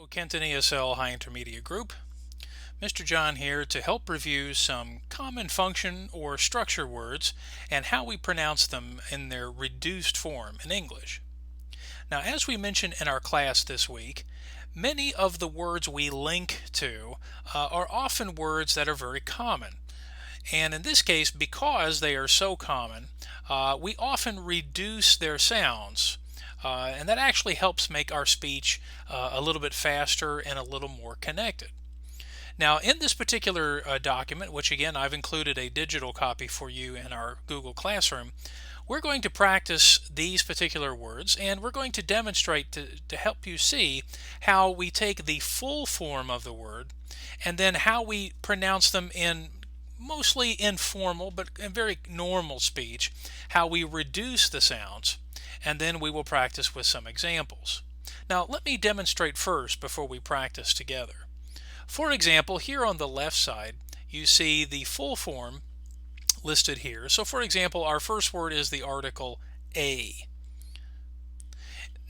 Kenton ESL High Intermediate Group. Mr. John here to help review some common function or structure words and how we pronounce them in their reduced form in English. Now, as we mentioned in our class this week, many of the words we link to are often words that are very common. And in this case, because they are so common, we often reduce their sounds. And that actually helps make our speech a little bit faster and a little more connected. Now, in this particular document, which again I've included a digital copy for you in our Google Classroom, we're going to practice these particular words, and we're going to demonstrate to help you see how we take the full form of the word and then how we pronounce them in mostly informal but in very normal speech, how we reduce the sounds, and then we will practice with some examples. Now, let me demonstrate first before we practice together. For example, here on the left side, you see the full form listed here. So for example, our first word is the article a.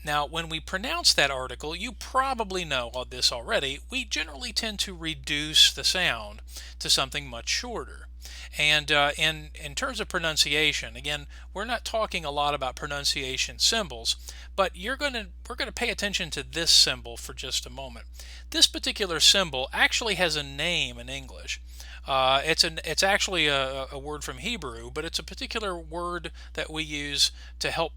Now, when we pronounce that article, you probably know all this already, we generally tend to reduce the sound to something much shorter. And in terms of pronunciation, again, we're not talking a lot about pronunciation symbols, but we're going to pay attention to this symbol for just a moment. This particular symbol actually has a name in English. It's actually a word from Hebrew, but it's a particular word that we use to help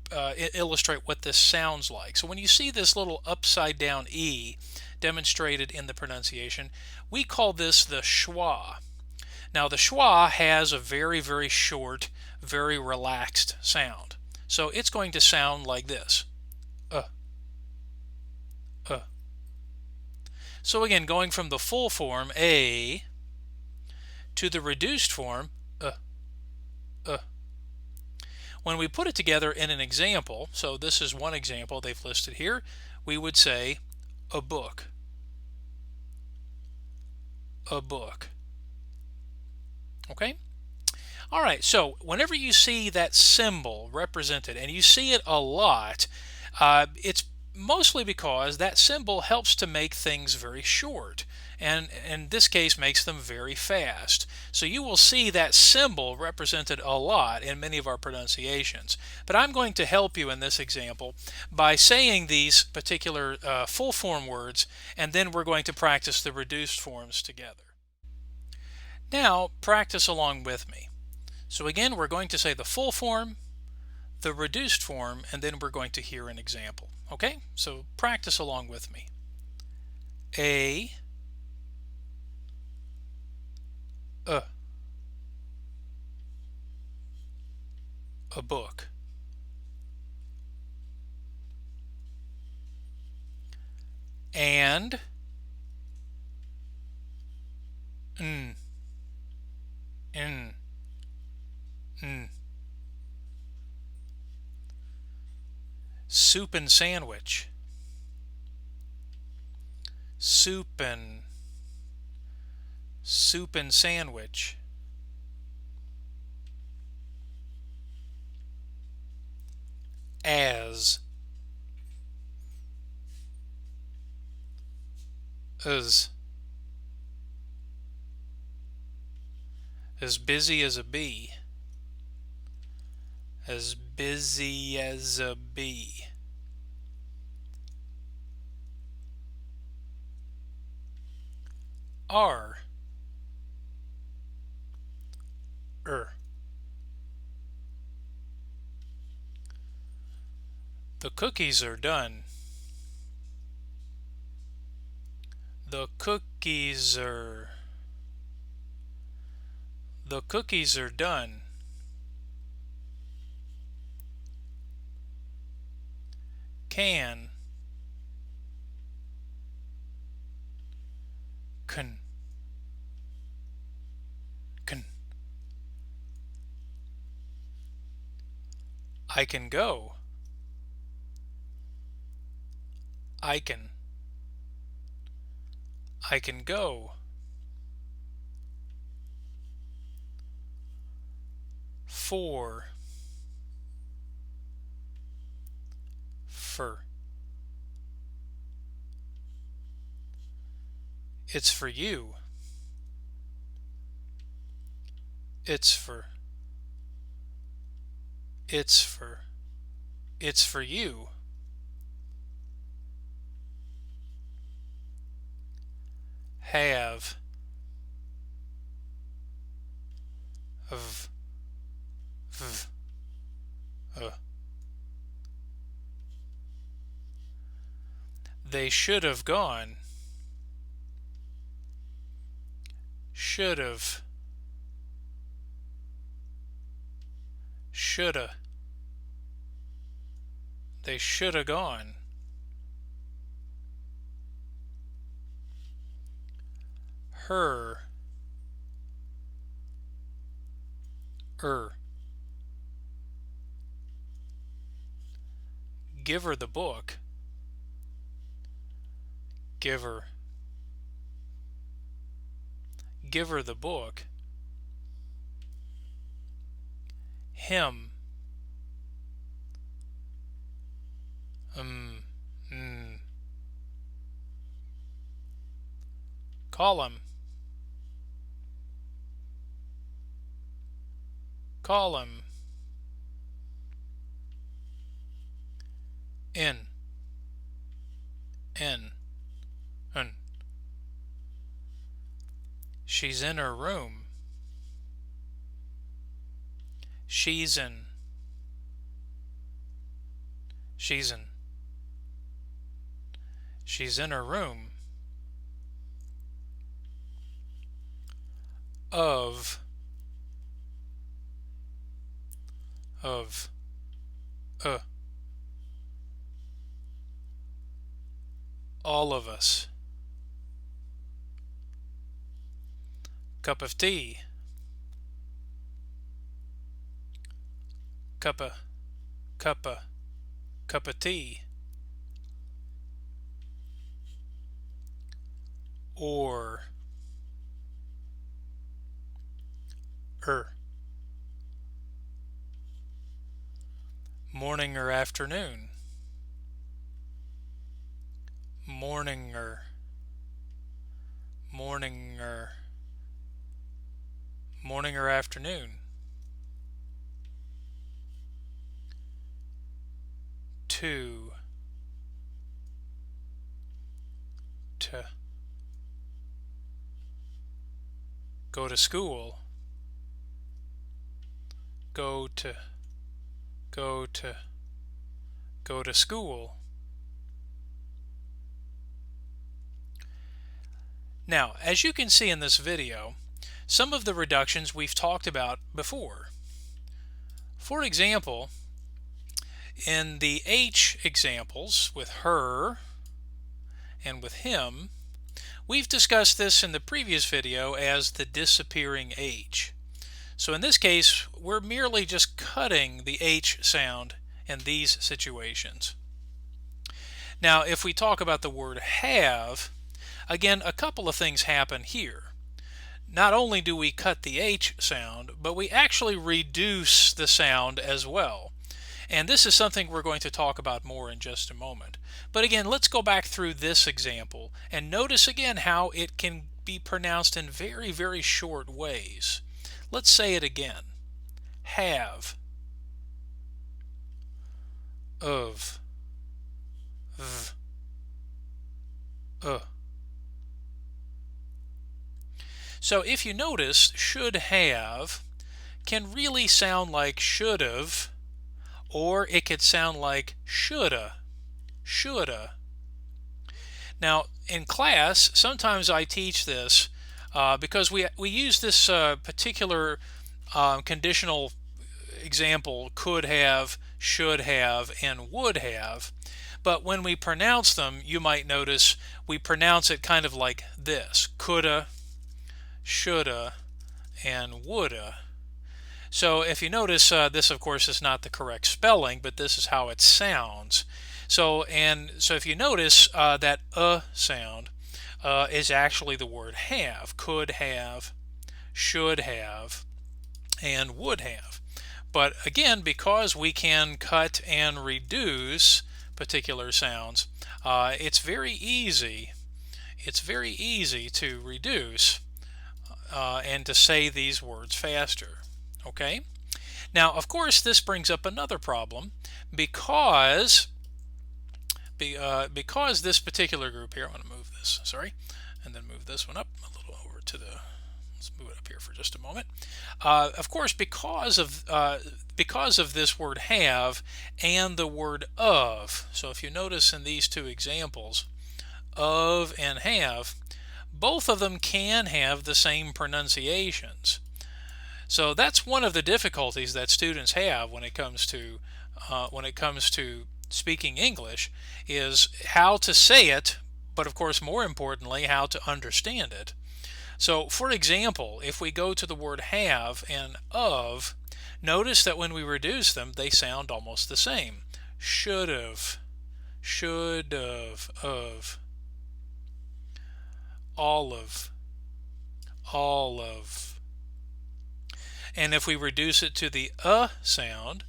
illustrate what this sounds like. So when you see this little upside down E demonstrated in the pronunciation, we call this the schwa. Now the schwa has a very, very short, very relaxed sound. So it's going to sound like this. Uh. So again, going from the full form, A, to the reduced form, When we put it together in an example, so this is one example they've listed here, we would say a book. A book. Okay? All right, so whenever you see that symbol represented, and you see it a lot, it's mostly because that symbol helps to make things very short, and in this case makes them very fast. So you will see that symbol represented a lot in many of our pronunciations. But I'm going to help you in this example by saying these particular full form words, and then we're going to practice the reduced forms together. Now practice along with me. So again, we're going to say the full form, the reduced form, and then we're going to hear an example. Okay? So practice along with me. A book. And n. Soup and sandwich. Soup and sandwich. As busy as a bee. As busy as a bee. Are. The cookies are done. The cookies are done. Can. Can. I can go. I can go. For. It's for you. It's for it's for it's for you. Have v v They should have gone. Should have. Shoulda. They should have gone. Her. Give her the book. Give her. Give her the book. Him. Call him. Call him. In. She's in her room. She's in. She's in her room. Of. All of us. Cup of tea. Cup of tea. Or. Morning or afternoon. Morning or afternoon. To go to school. Go to school. Now, as you can see in this video, some of the reductions we've talked about before. For example, in the H examples with her and with him, we've discussed this in the previous video as the disappearing H. So in this case, we're merely just cutting the H sound in these situations. Now, if we talk about the word have, again, a couple of things happen here. Not only do we cut the H sound, but we actually reduce the sound as well. And this is something we're going to talk about more in just a moment. But again, let's go back through this example and notice again how it can be pronounced in very, very short ways. Let's say it again. Have. Of. V. So if you notice, should have can really sound like should have, or it could sound like shoulda. Now in class, sometimes I teach this because we use this particular conditional example, could have, should have, and would have. But when we pronounce them, you might notice we pronounce it kind of like this: coulda, shoulda, and woulda. So if you notice, this of course is not the correct spelling, but this is how it sounds. So if you notice, that sound is actually the word have: could have, should have, and would have. But again, because we can cut and reduce particular sounds, it's very easy it's very easy to reduce and to say these words faster. Okay? Now, of course, this brings up another problem because this particular group here, I'm going to move this, sorry, and then move this one up a little over to the, let's move it up here for just a moment. Of course, because of this word have and the word of, so if you notice in these two examples, of and have, both of them can have the same pronunciations. So that's one of the difficulties that students have when it comes to speaking English, is how to say it, but of course more importantly how to understand it. So for example, if we go to the word have and of, notice that when we reduce them they sound almost the same. Should've, should've, of, olive, olive. And if we reduce it to the sound,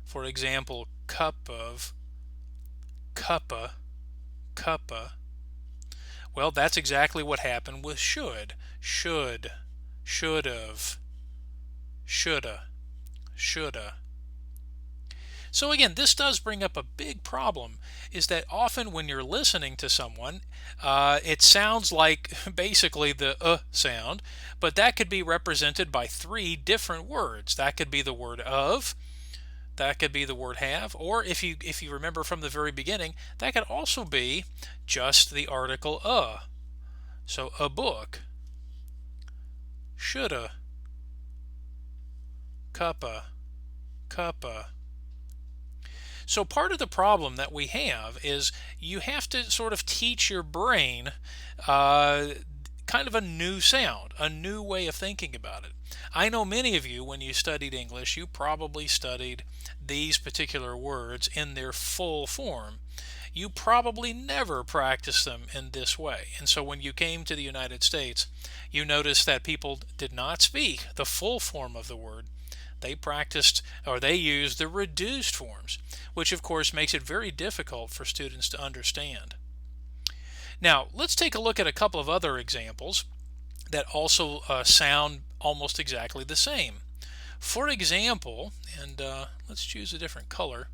for example, cup of, cuppa, cuppa, well, that's exactly what happened with should. Should, should've, shoulda, shoulda. So again, this does bring up a big problem, is that often when you're listening to someone, it sounds like basically the sound, but that could be represented by three different words. That could be the word of, that could be the word have, or if you remember from the very beginning, that could also be just the article a. So a book, shoulda, cuppa, cuppa. So part of the problem that we have is you have to sort of teach your brain kind of a new sound, a new way of thinking about it. I know many of you, when you studied English, you probably studied these particular words in their full form. You probably never practiced them in this way. And so when you came to the United States, you noticed that people did not speak the full form of the word. They practiced, or they used, the reduced forms, which of course makes it very difficult for students to understand. Now, let's take a look at a couple of other examples that also sound almost exactly the same. For example, and let's choose a different color.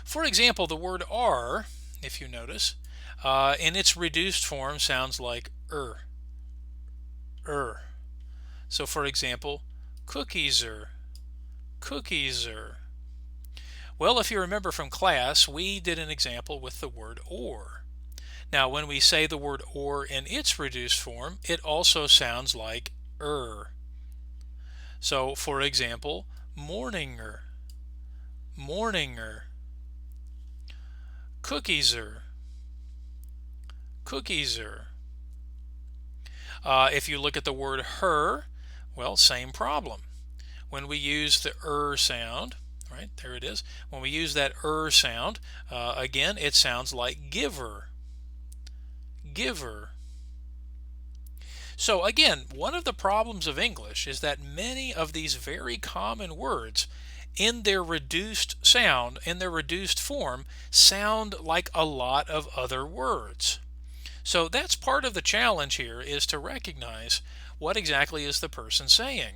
For example, the word are, if you notice, in its reduced form sounds like So for example, cookies are, cookies are. Well, if you remember from class, we did an example with the word or. Now, when we say the word or in its reduced form, it also sounds like So, for example, morninger, morninger, cookies are, cookies are. If you look at the word her, well, same problem. When we use the sound, right, there it is. When we use that sound, again, it sounds like giver, giver. So again, one of the problems of English is that many of these very common words in their reduced sound, in their reduced form, sound like a lot of other words. So that's part of the challenge here, is to recognize what exactly is the person saying.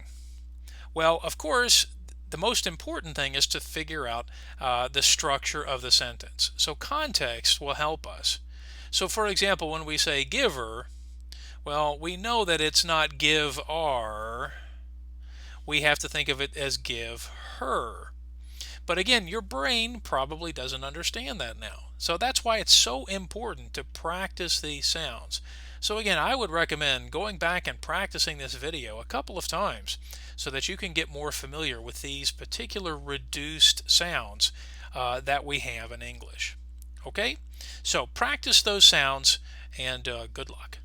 Well, of course, the most important thing is to figure out the structure of the sentence. So context will help us. So for example, when we say giver, well, we know that it's not give are. We have to think of it as give her. But again, your brain probably doesn't understand that now. So that's why it's so important to practice these sounds. So again, I would recommend going back and practicing this video a couple of times so that you can get more familiar with these particular reduced sounds that we have in English. Okay? So practice those sounds, and good luck.